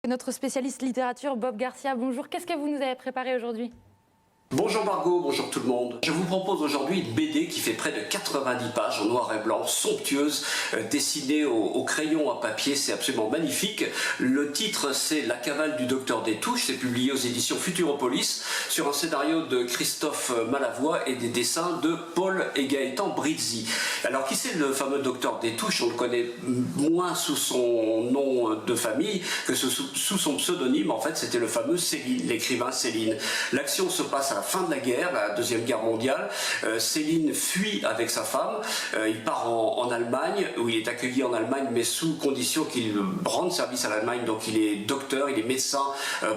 Notre spécialiste littérature, Bob Garcia, bonjour. Qu'est-ce que vous nous avez préparé aujourd'hui ? Bonjour Margot, bonjour tout le monde. Je vous propose aujourd'hui une BD qui fait près de 90 pages en noir et blanc, somptueuse, dessinée au crayon à papier, c'est absolument magnifique. Le titre c'est La cavale du docteur Destouches, c'est publié aux éditions Futuropolis sur un scénario de Christophe Malavoie et des dessins de Paul et Gaëtan Brizzi. Alors qui c'est le fameux docteur Destouches? On le connaît moins sous son nom de famille que sous son pseudonyme. En fait c'était le fameux Céline, l'écrivain Céline. L'action se passe à la fin de la guerre, la Deuxième Guerre mondiale. Céline fuit avec sa femme, il part en Allemagne, où il est accueilli en Allemagne, mais sous condition qu'il rende service à l'Allemagne, donc il est docteur, il est médecin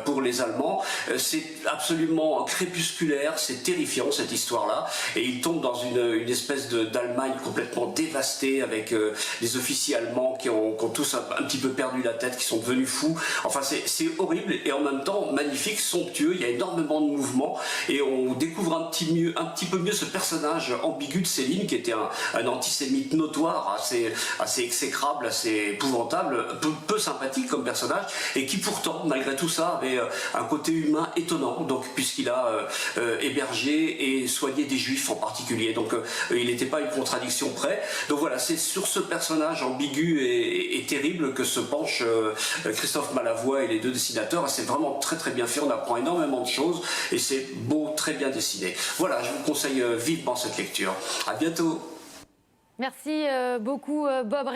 pour les Allemands. C'est absolument crépusculaire, c'est terrifiant cette histoire-là, et il tombe dans une espèce d'Allemagne complètement dévastée, avec des officiers allemands qui ont tous un petit peu perdu la tête, qui sont devenus fous. Enfin c'est horrible, et en même temps magnifique, somptueux, il y a énormément de mouvements, et on découvre un petit peu mieux ce personnage ambigu de Céline, qui était un antisémite notoire, assez exécrable, assez épouvantable, peu sympathique comme personnage, et qui pourtant, malgré tout ça, avait un côté humain étonnant, donc puisqu'il a hébergé et soigné des juifs en particulier, donc il n'était pas une contradiction près. Donc voilà, c'est sur ce personnage ambigu et terrible que se penchent Christophe Malavoie et les deux dessinateurs, et c'est vraiment très très bien fait, on apprend énormément de choses, et c'est beau, très bien dessiné. Voilà, je vous conseille vivement cette lecture. À bientôt. Merci beaucoup, Bob.